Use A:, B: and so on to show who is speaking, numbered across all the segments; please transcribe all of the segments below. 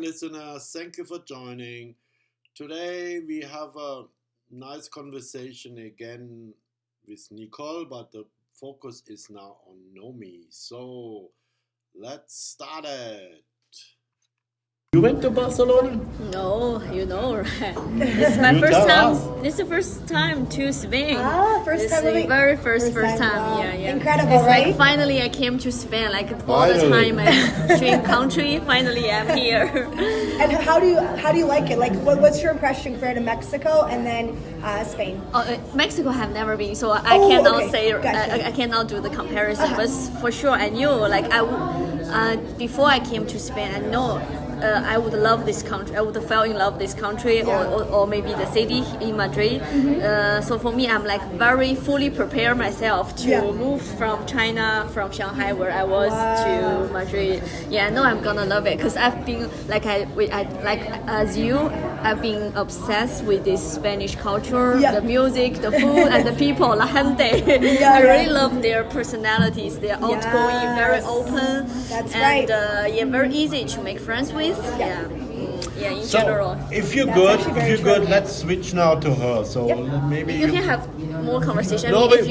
A: listeners. Thank you for joining. Today we have a nice conversation again with Nicole, but the focus is now on Nomi. So let's start it. You went to Barcelona?
B: No, you know, right? It's my first time. It's the first time to Spain.
C: First time.
B: The very first time.
C: Wow.
B: Yeah.
C: Incredible,
B: it's
C: right?
B: Like finally I came to Spain. Like all the time I'm dream country. Finally I'm here.
C: And how do you like it? Like, what's your impression compared to Mexico and then Spain?
B: Mexico have never been, so I cannot say.
C: Gotcha.
B: I cannot do the comparison. But for sure, I knew like before I came to Spain, I know. I would love this country. I would fall in love with this country, or maybe the city in Madrid. So for me, I'm like very fully prepared myself to move from China, from Shanghai, where I was, to Madrid. Yeah, I know I'm gonna love it because I've been like I've been obsessed with this Spanish culture, the music, the food, and the people. La gente. I really love their personalities. They're outgoing, very open.
C: That's
B: and, very easy to make friends with. In general.
A: If you're good, let's switch now to her. So maybe
B: you can have more conversation.
A: No. Let's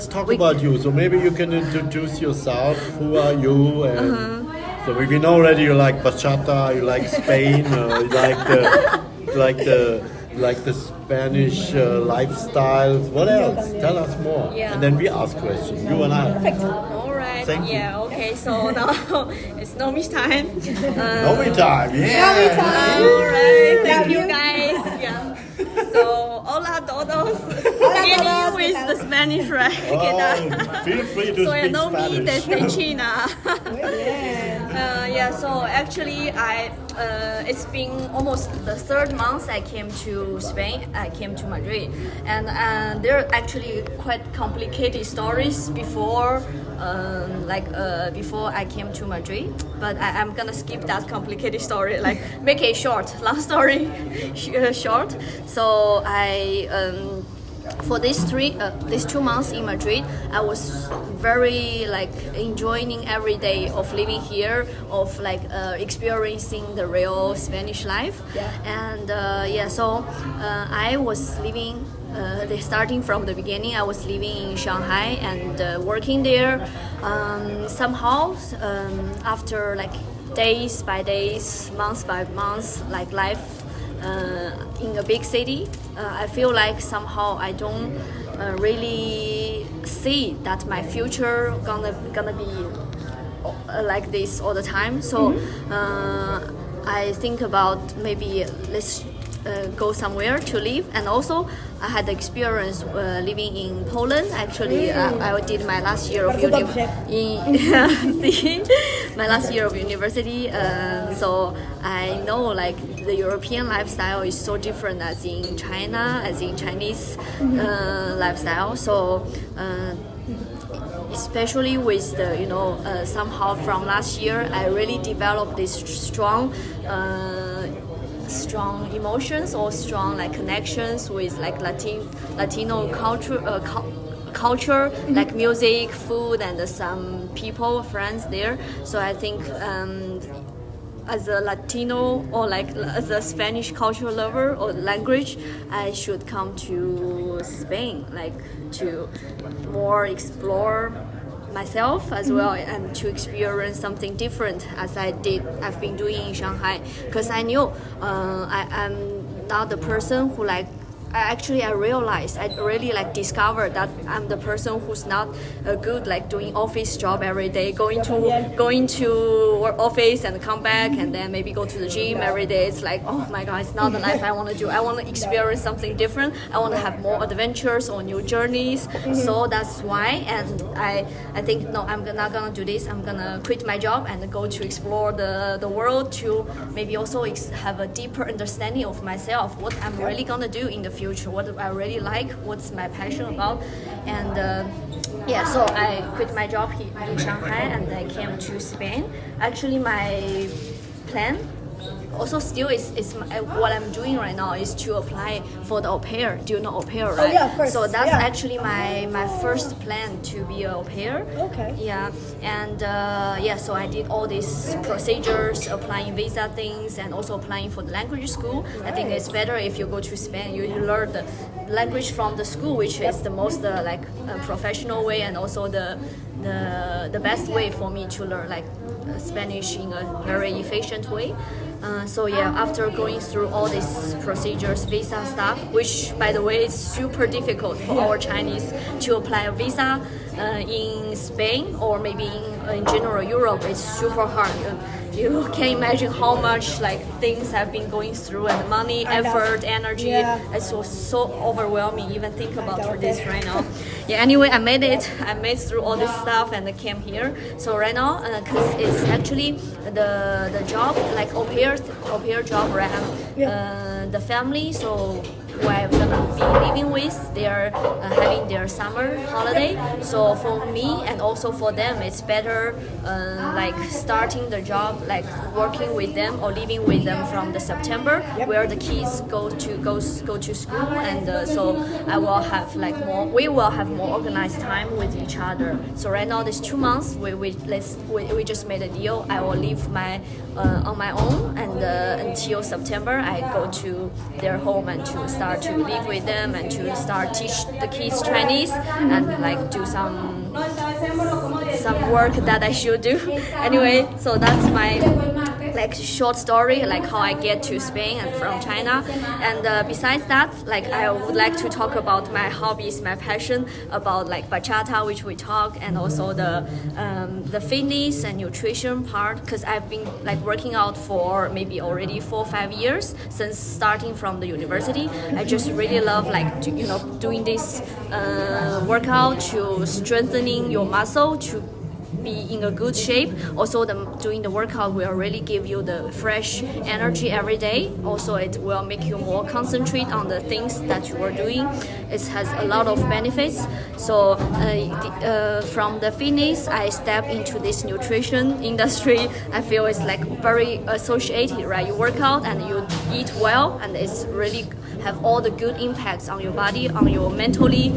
A: talk
B: about
A: about you. So maybe you can introduce yourself. Who are you? And so we know already you like bachata, you like Spain, you like the Spanish lifestyles. What else? Tell us more.
B: Yeah.
A: And then we ask questions. You and I.
C: Perfect.
B: All right.
A: Thank you.
B: Okay. So now it's Nomi's time.
A: Nomi time. Yeah.
C: Nomi time.
B: All right. Thank
C: Love
B: you
C: you.
B: guys. Yeah. So hola todos. Beginning with the Spanish, right?
A: Feel free to speak
B: Nomi
A: Spanish.
B: desde China. So actually it's been almost the third month I came to Spain. I came to Madrid, and there are actually quite complicated stories before I came to Madrid. But I'm gonna skip that complicated story, like make it short. Long story short. So for these 2 months in Madrid, I was very enjoying every day of living here, of experiencing the real Spanish life. So I was living. Starting from the beginning, I was living in Shanghai and working there. Somehow, after days by days, months by months, life in a big city, I feel like somehow I don't really see that my future gonna be like this all the time. So I think about maybe let's go somewhere to live. And also I had the experience living in Poland. Actually, I did my last year of my last year of university. So I know the European lifestyle is so different as in China, as in Chinese lifestyle. So especially with the somehow from last year, I really developed this strong emotions or strong connections with Latino culture, like music, food, and some people, friends there. So I think as a Latino or as a Spanish cultural lover or language, I should come to Spain, to more explore myself as well, and to experience something different as I've been doing in Shanghai, because I knew I'm not the person who I realized, I really discovered that I'm the person who's not good doing office job every day, going to work office and come back and then maybe go to the gym every day. It's oh my god, it's not the life I want to do. I want to experience something different. I want to have more adventures or new journeys. So that's why, and I think no, I'm not gonna do this. I'm gonna quit my job and go to explore the world, to maybe also have a deeper understanding of myself, what I'm really gonna do in the future, what I really like, what's my passion about. And so I quit my job here in Shanghai and I came to Spain. Actually, my plan also still is what I'm doing right now is to apply for the au pair. Do you know au pair, right?
C: Oh, yeah, of course.
B: So that's
C: Yeah.
B: actually my first plan to be an au pair.
C: Okay.
B: Yeah, and so I did all these procedures, applying visa things, and also applying for the language school. I think it's better if you go to Spain, you learn the language from the school, which is the most professional way, and also the best way for me to learn Spanish in a very efficient way. After going through all these procedures, visa stuff, which by the way is super difficult for our Chinese to apply a visa in Spain or maybe in general Europe, it's super hard. You can imagine how much things I've been going through, and money, effort, energy.
C: Yeah.
B: It's so overwhelming. Even think about this right now. Yeah. Anyway, I made it. I made through all this stuff and I came here. So right now, because it's actually the job, au pair job where I have the family. So who I'm gonna be living with, they are having their summer holiday. So for me and also for them, it's better starting the job, working with them or living with them from the September, where the kids go to school, and so I will have we will have more organized time with each other. So right now, this 2 months, we just made a deal. I will live on my own, and until September, I go to their home and to start to live with them and to start teach the kids Chinese and do some work that I should do. Anyway, so that's my short story, how I get to Spain and from China. And besides that, I would like to talk about my hobbies, my passion about bachata, which we talk, and also the fitness and nutrition part, because I've been working out for maybe already 4 or 5 years since starting from the university. I just really love doing this workout to strengthening your muscle to be in a good shape. Also, doing the workout will really give you the fresh energy every day. Also, it will make you more concentrate on the things that you are doing. It has a lot of benefits. So from the fitness, I step into this nutrition industry. I feel it's very associated, right? You work out and you eat well, and it's really have all the good impacts on your body, on your mentally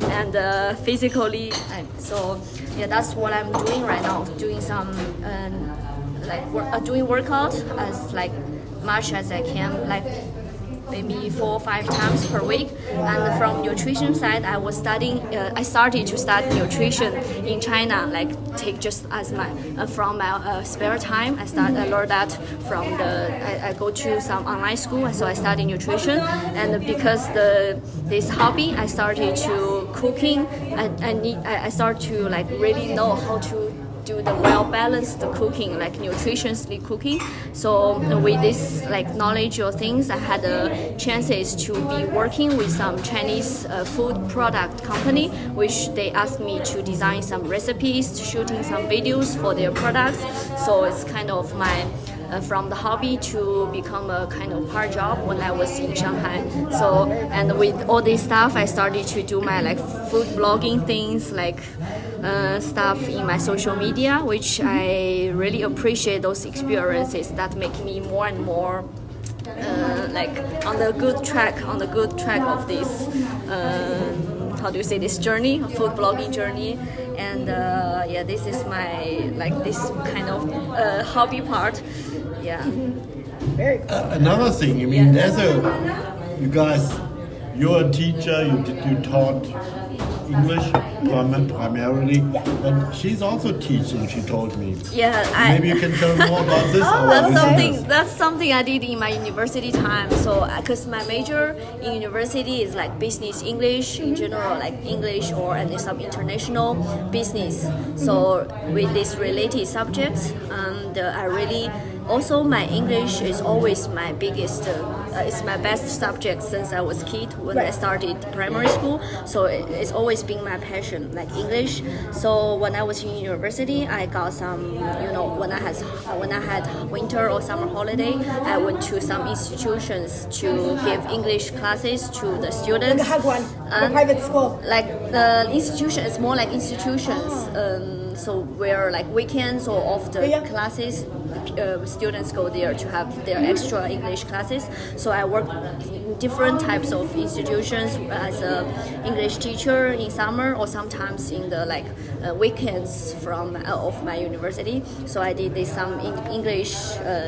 B: and physically. And so that's what I'm doing right now, doing some doing workout as much as I can, maybe 4 or 5 times per week. And from nutrition side, I started to study nutrition in China, take just as from my spare time. I learned that from I go to some online school, so I study nutrition. And because this hobby, I started to cooking. I start to really know how to do the well-balanced cooking, nutritiously cooking. So with this knowledge or things, I had chances to be working with some Chinese food product company, which they asked me to design some recipes, shooting some videos for their products. So it's kind of my from the hobby to become a kind of part job when I was in Shanghai. So, and with all this stuff, I started to do my food blogging things, stuff in my social media, which I really appreciate those experiences that make me more and more on the good track of this how do you say, this journey, food blogging journey. And this is my this kind of hobby part. Yeah.
C: Very cool.
A: Another thing, you're a teacher, you taught English primarily, but she's also teaching, she told me.
B: Yeah,
A: maybe you can tell more about this.
B: That's something I did in my university time. So, because my major in university is business English in general, English and some international business. So with these related subjects, I really. Also, my English is always my biggest, it's my best subject since I was a kid when I started primary school. So it's always been my passion, English. So when I was in university, I got some, when I had winter or summer holiday, I went to some institutions to give English classes to the students.
C: I had one, a private school.
B: The institution is more like institutions. so where like weekends or off the classes, students go there to have their extra English classes. So I work in different types of institutions as a English teacher in summer, or sometimes in the weekends from of my university. So I did some English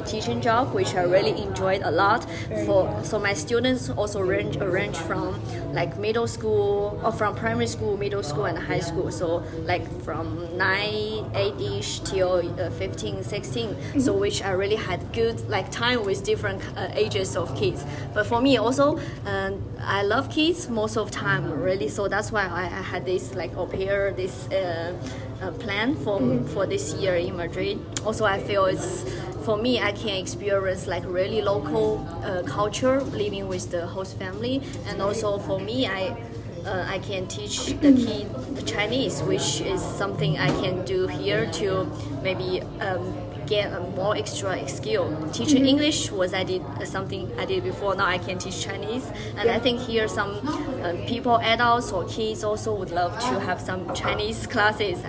B: teaching job, which I really enjoyed a lot. So my students also range from like middle school, or from primary school, middle school, and high school. So like from 9, 8-ish till 15, 16. So which I really had good time with different ages of kids. But for me also, I love kids most of the time, really. So that's why I had this au pair, this plan for this year in Madrid. Also, I feel it's, for me, I can experience really local culture living with the host family, and also for me, I can teach the kid the Chinese, which is something I can do here to maybe get a more extra skill. Teaching English was something I did before. Now I can teach Chinese, and I think here some people, adults or kids, also would love to have some Chinese classes.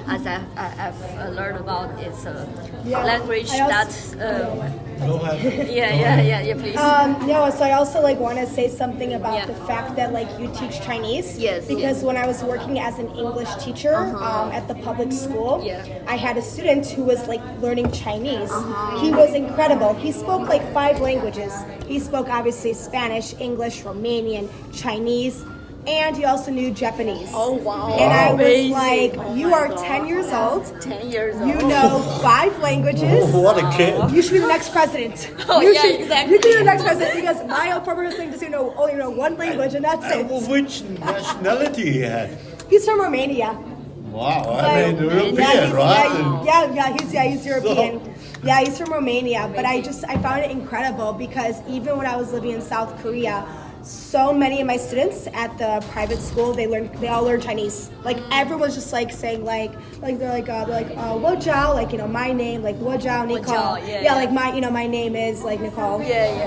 B: As I've learned about, it's a language that.
A: Go ahead.
B: Yeah, please.
C: So I also want to say something about the fact that you teach Chinese.
B: Yes.
C: Because when I was working as an English teacher at the public school, I had a student who was learning Chinese. He was incredible. He spoke 5 languages. He spoke obviously Spanish, English, Romanian, Chinese, and he also knew Japanese.
B: Oh, wow.
C: And I was
B: amazing.
C: like, you are 10 years old.
B: 10 years old.
C: You know 5 languages.
A: What a kid.
C: You should be the next president.
B: Oh,
C: you
B: yeah, exactly.
C: You can be the next president, because my former husband just only know 1 language, and that's it.
A: Which nationality he had?
C: He's from Romania.
A: Wow, I mean, European,
C: he's,
A: right?
C: He's European. Yeah, he's from Romania. But I found it incredible, because even when I was living in South Korea, so many of my students at the private school, they all learn Chinese. Everyone's just saying what jiao, my name, what jiao, Nicole. My name is Nicole.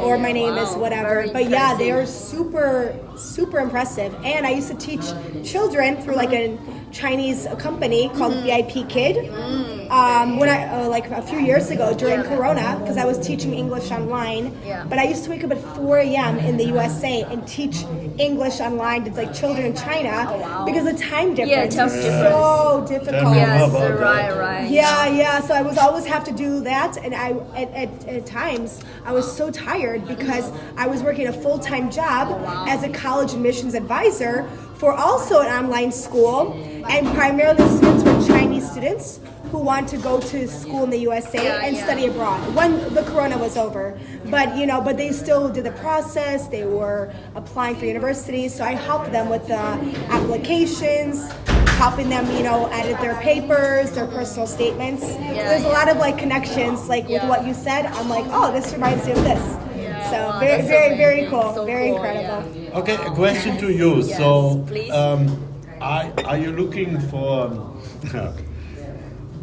C: Or my name is whatever.
B: Very
C: but
B: impressive.
C: they are super, super impressive. And I used to teach children through a Chinese company called VIP Kid. When I a few years ago during Corona, because I was teaching English online. But I used to wake up at 4 a.m. in the USA and teach English online to children in China because the time difference is so difficult.
B: Yes, right.
C: Yeah. So I was always have to do that, and I at times I was so tired because I was working a full-time job as a college admissions advisor for also an online school, and primarily the students were Chinese students who want to go to school in the USA and study abroad when the Corona was over. But they still did the process. They were applying for universities, so I helped them with the applications, helping them, edit their papers, their personal statements. So there's a lot of connections, with what you said. I'm oh, this reminds me of this. So very, very, very cool,
B: so
C: very
B: cool,
C: incredible.
A: Okay, a question to you.
B: Yes,
A: so,
B: please.
A: are you looking for?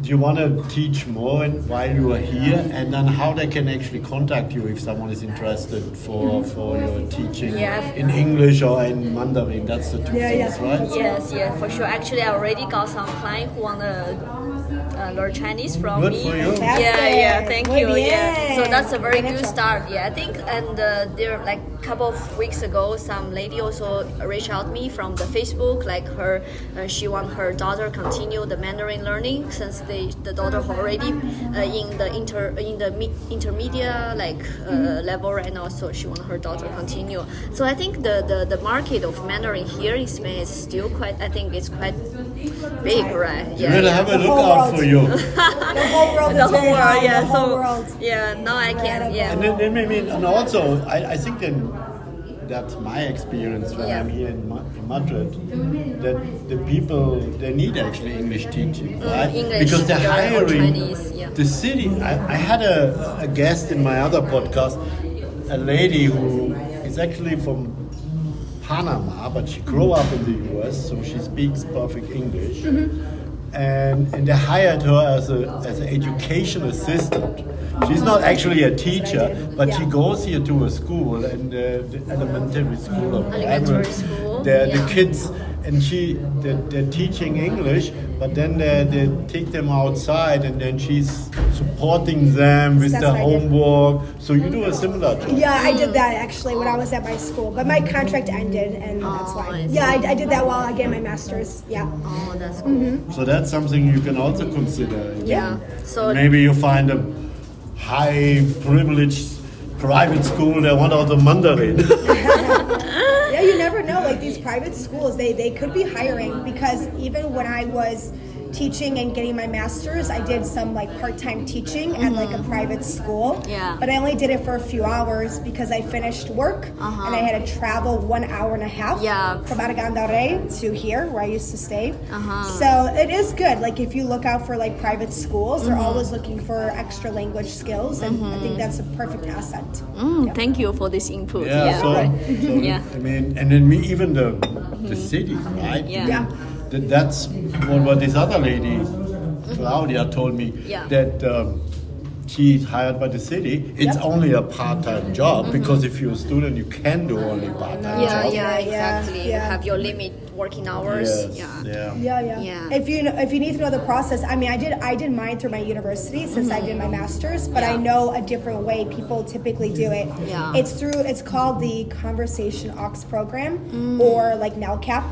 A: Do you want to teach more while you are here, and then how they can actually contact you if someone is interested for your teaching in English or in Mandarin? That's the two things, right?
B: Yes, for sure. Actually, I already got some clients who want to learn Chinese from
A: Good
B: me.
A: for you.
B: Thank you.
C: Muy
B: So
C: bien.
B: that's a very good start. I think, and there a couple of weeks ago, some lady also reached out to me from the Facebook. She want her daughter continue the Mandarin learning since the daughter already in the intermediate level right now. So she want her daughter continue. So I think the market of Mandarin here in Spain is still quite. I think it's quite big, right?
A: We'll have a look out for you.
C: The whole world is very high. The whole world.
B: Now I can.
A: And then, and also, I think that's my experience when I'm here in Madrid, that the people, they need actually English teaching, right?
B: English,
A: because they're
B: or
A: hiring
B: Chinese,
A: the city. I had a guest in my other podcast, a lady who is actually from Panama, but she grew up in the US, so she speaks perfect English. And they hired her as an education assistant. She's not actually a teacher, but she goes here to a school, and the elementary school or primary.
B: School.
A: The kids and they're teaching English, but then they take them outside, and then she's supporting them with
C: That's
A: their
C: what I did.
A: homework. So you do a similar job.
C: Yeah, I did that actually when I was at my school, but my contract ended, and that's why.
B: I see.
C: Yeah, I did that while I get my master's. Yeah.
B: Oh, that's cool.
A: So that's something you can also consider.
B: Yeah. So
A: Maybe you find a high privileged private school that want out the Mandarin.
C: Yeah, you never know. Like these private schools, they could be hiring, because even when I was teaching and getting my master's, I did some like part-time teaching at like a private school.
B: Yeah.
C: But I only did it for a few hours because I finished work and I had to travel 1 hour and a half
B: Yeah.
C: from Aragandare to here where I used to stay. So it is good. Like if you look out for like private schools, they're always looking for extra language skills, and I think that's a perfect asset.
B: Thank you for this input.
A: Yeah, so
B: Yeah.
A: I mean, and then even the city, right?
B: Yeah.
C: Yeah.
A: That's what this other lady, Claudia, told me,
B: Yeah.
A: that she's hired by the city. It's only a part-time job, because if you're a student, you can do only part-time
B: Yeah,
A: job.
B: yeah, exactly. You
C: Yeah.
B: have your limit working hours.
A: Yes,
B: Yeah.
A: yeah.
C: Yeah.
B: Yeah.
C: If you need to know the process, I mean, I did mine through my university since I did my master's, but I
B: Yeah.
C: know a different way people typically do it.
B: Yeah.
C: It's called the Conversation Aux program, or like NELCAP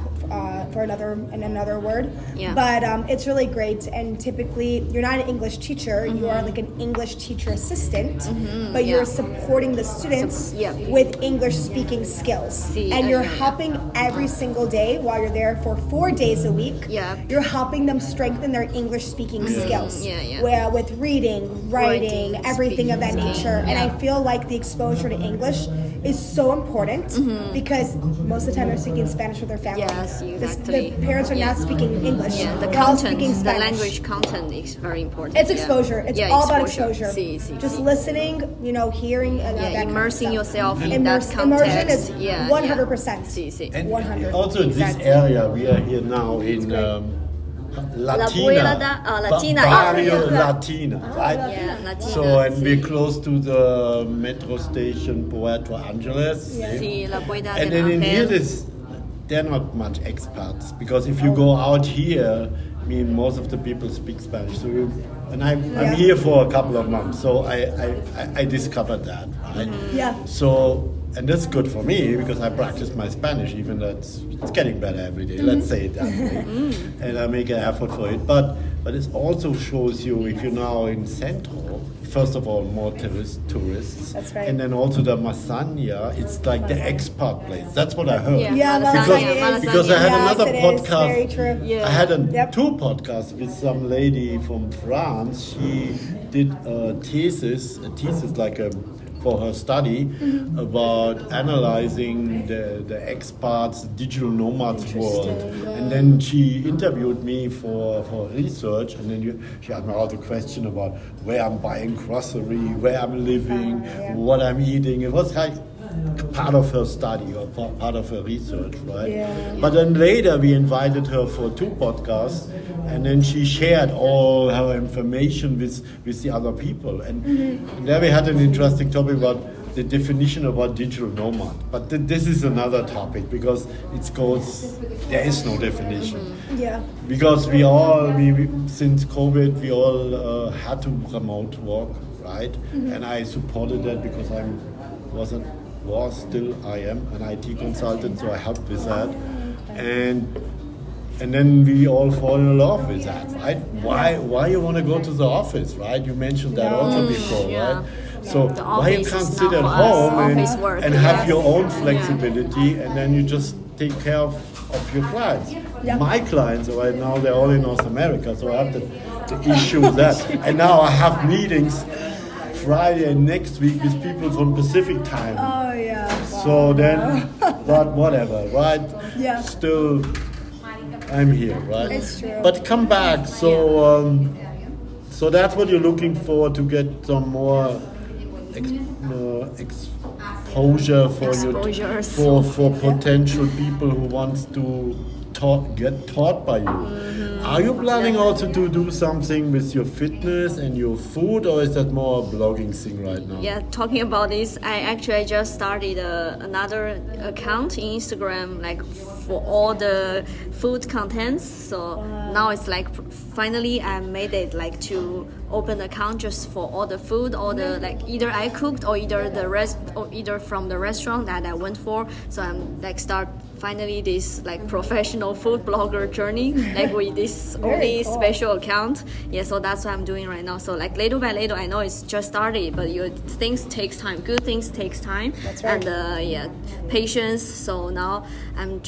C: for another word.
B: Yeah.
C: But it's really great, and typically you're not an English teacher, you are like an English teacher assistant, but you're
B: Yeah.
C: supporting the students
B: Yeah.
C: with English speaking skills,
B: See,
C: and you're
B: okay.
C: helping every single day while you're there for 4 days a week.
B: Yeah.
C: You're helping them strengthen their English speaking skills.
B: Yeah, yeah.
C: Where with reading, writing,
B: Writing,
C: everything of that
B: speaking,
C: nature. And I
B: yeah.
C: feel like the exposure to English is so important, because most of the time they're speaking Spanish with their family.
B: Yes,
C: The-
B: exactly.
C: The parents are not speaking English.
B: Yeah, the
C: They're all
B: content,
C: speaking
B: the
C: Spanish.
B: language content is very important.
C: It's
B: yeah.
C: exposure. It's
B: Yeah,
C: all about exposure.
B: See,
C: Just
B: see.
C: listening, hearing, and
B: Yeah,
C: that kind of
B: immersing
C: stuff.
B: yourself in
C: Immerse-
B: that context.
C: Immersion is
B: yeah,
C: 100%.
B: See, see.
A: And
C: 100.
A: also in this
C: Exactly.
A: area, we are here now in Latina,
B: Latina,
A: Barrio
B: yeah.
A: Latina, right?
B: Yeah, Latina.
A: So, and we're close to the metro station Puerto Angeles.
B: Sí, la Puerta
A: And
B: del
A: then in here,
B: Ángel.
A: there are not much expats, because if you go out here, I mean, most of the people speak Spanish. So I'm here for a couple of months, so I discovered that, right?
C: Yeah.
A: So, and that's good for me, because I practice my Spanish, even though it's getting better every day, let's say it that way. And I make an effort for it. But it also shows you, if you're now in Centro, first of all, more tourists.
C: That's right.
A: And then also the Masania, it's like the expat place. That's what I heard.
C: Yeah,
B: Lasagna,
A: Because I had
C: Yes,
A: another
C: it is.
A: podcast.
C: Very true.
B: Yeah.
A: I had
C: Yep.
A: 2 podcasts with some lady from France. She did a thesis like for her study about analyzing the expats, digital nomads world. And then she interviewed me for research, and then she asked me all the question about where I'm buying grocery, where I'm living, what I'm eating. It was like part of her study or part of her research, right?
C: Yeah.
A: But then later we invited her for 2 podcasts, and then she shared all her information with the other people. And there we had an interesting topic about the definition about digital nomad. But this is another topic, because there is no definition.
C: Yeah.
A: Because we since COVID, we all had to remote work, right? And I supported that, because I am an IT consultant, so I helped with that. And then we all fall in love with that, right? Why you want to go to the office, right? You mentioned that also before,
B: Yeah.
A: right? So
B: The
A: why you
B: office
A: can't
B: is
A: sit
B: not
A: at
B: for us.
A: home
B: Office work,
A: and have
B: yes.
A: your own flexibility, and then you just take care of your clients.
C: Yeah.
A: My clients right now, they're all in North America, so I have the issue with that. And now I have meetings Friday and next week with people from Pacific time.
C: Oh yeah.
A: So then, but whatever, right?
C: Yeah.
A: Still, I'm here, right?
C: It's true.
A: But come back. So that's what you're looking for, to get some more exposure for
B: Exposures.
A: for potential people who wants to get taught by you. Are you planning also to do something with your fitness and your food, or is that more a blogging thing right now?
B: Yeah, talking about this, I just started another account in Instagram, like for all the food contents. So now it's like finally I made it like to open account just for all the food, all the like either I cooked or either from the restaurant that I went for. So I'm like start finally this like professional food blogger journey, like with this only special account. Yeah, so that's what I'm doing right now. So like little by little, I know it's just started, but things takes time. Good things takes time.
C: That's right.
B: And patience. So now I'm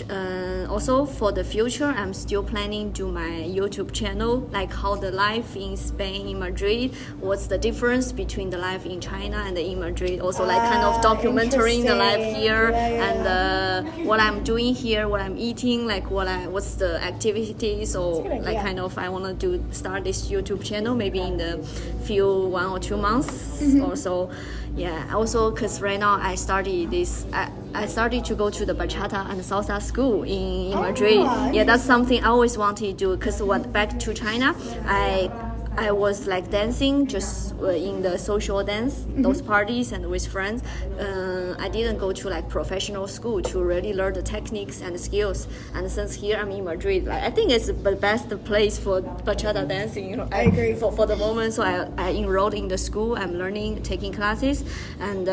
B: also for the future, I'm still planning to do my YouTube channel, like how the life in Spain, in Madrid, what's the difference between the life in China and in Madrid. Also like kind of documenting the life here and what I'm doing here, what I'm eating, like what's the activities, or like kind of I want to start this YouTube channel maybe in the few 1 or 2 months or so. Yeah, also because right now I started to go to the bachata and salsa school in Madrid. Yeah, that's something I always wanted to do, because back to China, I was like dancing just in the social dance, those parties and with friends. I didn't go to like professional school to really learn the techniques and the skills. And since here I'm in Madrid, like, I think it's the best place for bachata dancing. You know,
C: I agree.
B: For the moment, so I enrolled in the school. I'm learning, taking classes, and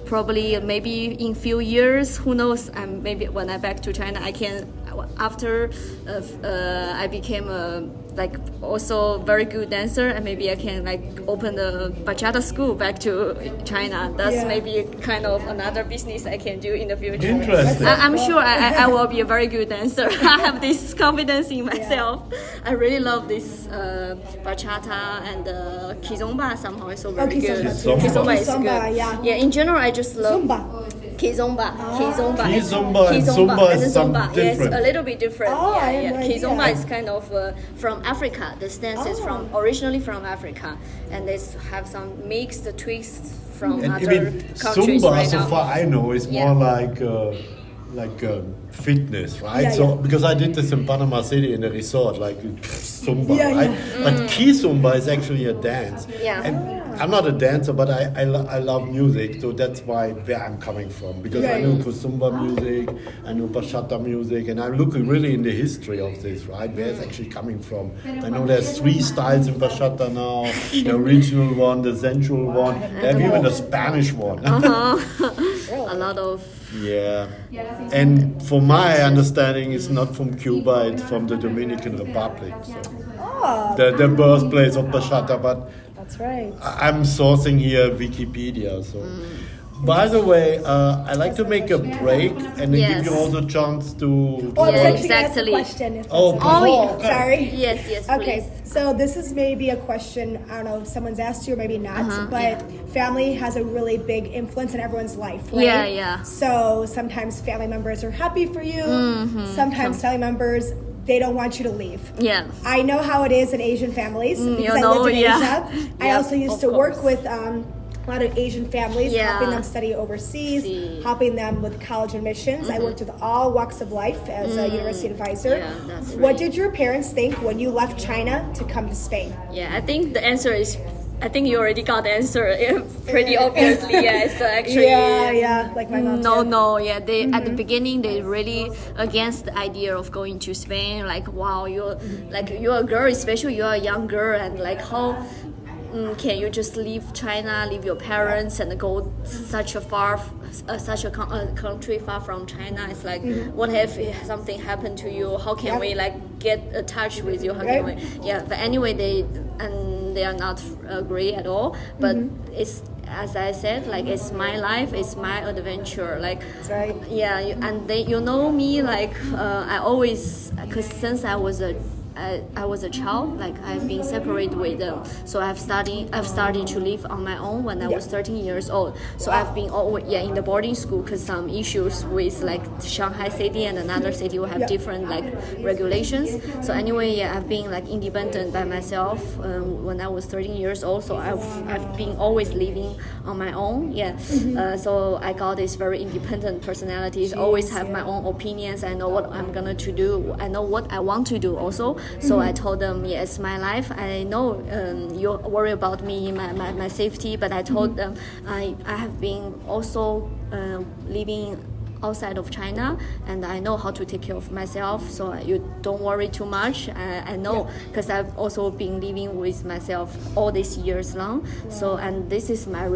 B: probably maybe in few years, who knows? Maybe when I back to China, I can. After I became like also very good dancer, and maybe I can like open the bachata school back to China. That's maybe kind of another business I can do in the future.
A: Interesting.
B: I'm sure I will be a very good dancer. I have this confidence in myself. I really love this bachata and kizomba somehow is so very good. Kizomba is good. Yeah, in general I just love Kizomba and Zumba. Yeah, it's a little bit different. Kizomba is kind of from Africa. The stance is originally from Africa, and they have some mixed twists from other countries.
A: Zumba,
B: right
A: so
B: now.
A: far I know, is more like fitness, right? So because I did this in Panama City in a resort, like Zumba, right? But Kizomba is actually a dance. And I'm not a dancer, but I love music, so that's where I'm coming from. Because I know Kizomba music, I know bachata music, and I'm looking really in the history of this, right? Where it's actually coming from. I know there's 3 styles in bachata now: the original one, the sensual one, there's even a Spanish one.
B: A lot of.
A: Yeah, and from my understanding, it's not from Cuba; it's from the Dominican Republic. So the birthplace of bachata. But
C: that's right.
A: I'm sourcing here Wikipedia. So, by the way, I like to make a break and then give you all the chance to.
C: Oh, I was actually
B: exactly.
C: gonna ask a question. If
B: yeah.
C: Sorry.
B: Yes,
C: Okay,
B: please.
C: so this is maybe a question, I don't know if someone's asked you or maybe not, but family has a really big influence in everyone's life, right?
B: Yeah.
C: So sometimes family members are happy for you, sometimes family members, they don't want you to leave.
B: Yeah.
C: I know how it is in Asian families because I lived in Asia. I also used to work with a lot of Asian families, helping them study overseas, helping them with college admissions. I worked with all walks of life as a university advisor. What did your parents think when you left China to come to Spain?
B: Yeah, I think the answer is, I think you already got the answer pretty obviously. Yes, actually.
C: Like my mom.
B: They at the beginning they really against the idea of going to Spain. Like, wow, you're a girl, especially you're a young girl, and like how can you just leave China, leave your parents, and go such a country far from China? It's like, what if something happened to you? How can we like get in touch with you? How can we? Yeah, but anyway, they are not agree at all. But it's, as I said, like it's my life, it's my adventure. Like,
C: that's right.
B: Yeah, and you know me, like I always, because since I I was a child, like I've been separated with them. So I've started to live on my own when I was 13 years old. So I've been always in the boarding school because some issues with like Shanghai city and another city will have different like regulations. So anyway, I've been like independent by myself when I was 13 years old. So I've been always living on my own. So I got this very independent personality. Always have my own opinions. I know what I'm gonna to do. I know what I want to do also. So I told them, it's my life. I know you worry about me, my safety, but I told them I have been also living outside of China, and I know how to take care of myself, so you don't worry too much. I know, because I've also been living with myself all these years long. So, and this is my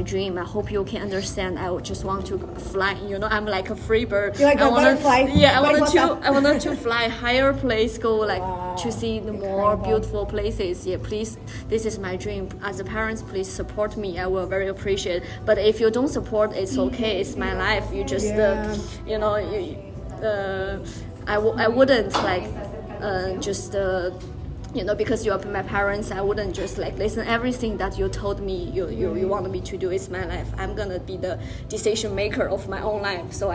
B: dream. I hope you can understand. I just want to fly, I'm like a free bird.
C: You're like a butterfly.
B: Yeah, I wanted to fly higher place, go like to see the more beautiful places. Yeah, please, this is my dream. As a parent, please support me. I will very appreciate. But if you don't support, it's okay. It's my life. You just I wouldn't like because you are my parents, I wouldn't just like listen everything that you told me you want me to do. It's my life. I'm gonna be the decision maker of my own life. So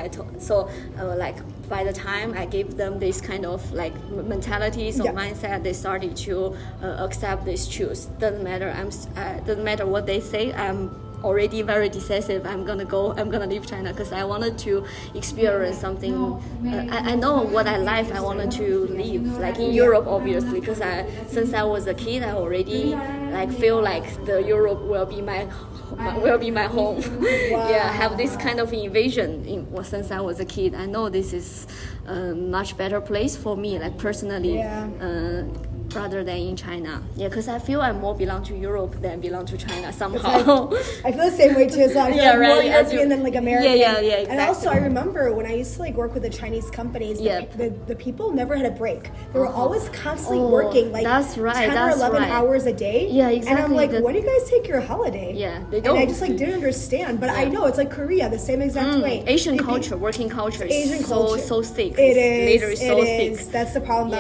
B: like by the time I gave them this kind of like mentalities or mindset, they started to accept this truth. Doesn't matter what they say. I'm already very decisive. I'm gonna leave China because I wanted to experience something. I know what I like. I wanted to live like in Europe, obviously, because since I was a kid, I already like feel like the Europe will be my home. Yeah, I have this kind of invasion since I was a kid. I know this is a much better place for me, like personally. Rather than in China. Yeah, because I feel I more belong to Europe than belong to China somehow.
C: I feel the same way too. So I'm more European than like American.
B: Yeah, exactly.
C: And also I remember when I used to like work with the Chinese companies, the people never had a break. They were always constantly working like 10 or 11 hours a day.
B: Yeah, exactly.
C: And I'm like, when do you guys take your holiday?
B: Yeah, they don't.
C: And I just like didn't understand. But I know it's like Korea, the same exact way.
B: Asian culture, working culture is so sick.
C: It is.
B: Literally so sick.
C: That's the problem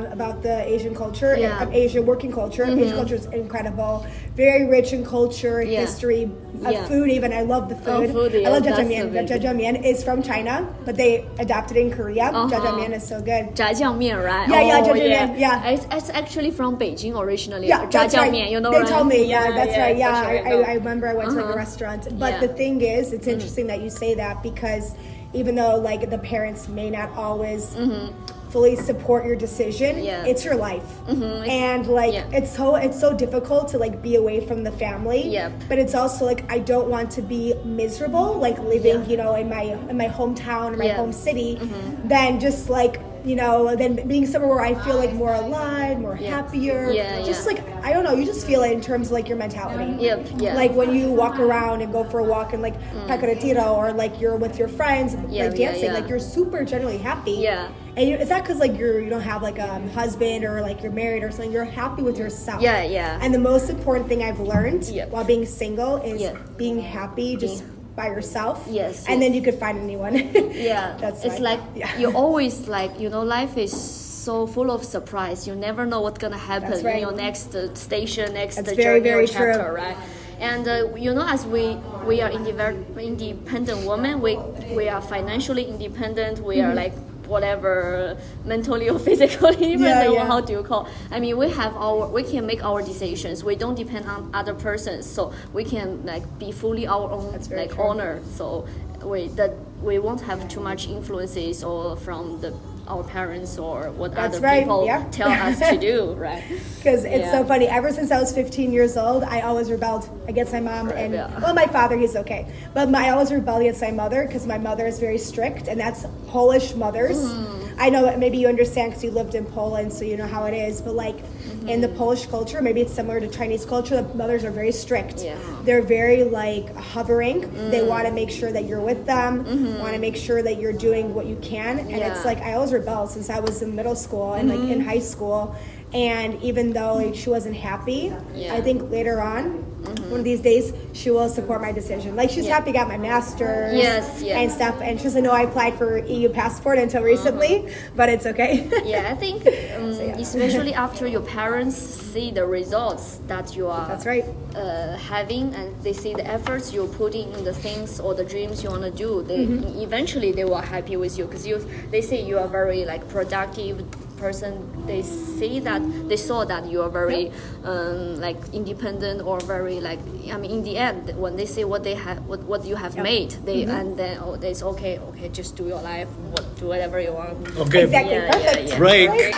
C: about the Asian culture. Asian working culture. Asian culture is incredible. Very rich in culture, history, food even. I love the food. I love jjajangmyeon. Jjajangmyeon is from China, but they adopted it in Korea. Jjajangmyeon is so good.
B: Jjajangmyeon, right?
C: Jjajangmyeon. Yeah.
B: It's actually from Beijing originally.
C: Yeah, that's right.
B: They
C: told me. That's right. Yeah,
B: sure,
C: I remember I went to like a restaurant. But the thing is, it's interesting that you say that because even though like the parents may not always fully support your decision, it's your life. And like it's so difficult to like be away from the family, but it's also like I don't want to be miserable like living in my hometown or my home city than just like than being somewhere where I feel like more alive, more happier. Just like I don't know, you just feel it in terms of like your mentality. Like when you walk around and go for a walk in like Pacaratiro, or like you're with your friends like dancing, like you're super generally happy. And it's not because like you don't have like a husband or like you're married or something. You're happy with yourself. And the most important thing I've learned while being single is being happy just by yourself. And then you could find anyone. That's
B: it's like you always like life is so full of surprise. You never know what's gonna happen in your next station, next journey or chapter, right? And as we are independent women, we are financially independent. We are like whatever, mentally or physically, how do you call? I mean, we can make our decisions. We don't depend on other persons, so we can like be fully our own like owner. So we won't have too much influences or from our parents or what other people tell us to do, right?
C: Because it's so funny. Ever since I was 15 years old, I always rebelled against my mom well, my father, he's okay, but I always rebelled against my mother because my mother is very strict, and that's Polish mothers. I know that maybe you understand because you lived in Poland, so you know how it is. But like in the Polish culture, maybe it's similar to Chinese culture. The mothers are very strict. They're very like hovering. They want to make sure that you're with them. Want to make sure that you're doing what you can. And it's like I always rebelled since I was in middle school and like in high school. And even though she wasn't happy, I think later on one of these days she will support my decision. Like she's happy I got my master's and stuff, and she doesn't know I applied for EU passport until recently, but it's okay.
B: Yeah, I think especially after your parents see the results that you are having, and they see the efforts you're putting in the things or the dreams you want to do, they eventually they were happy with you, because they say you are very like productive person. They saw that you are very like independent, or very like, I mean, in the end when they see what they have, what you have made, they and then it's okay, just do your life, do whatever you want.
A: Okay,
C: exactly, perfect.
A: Break.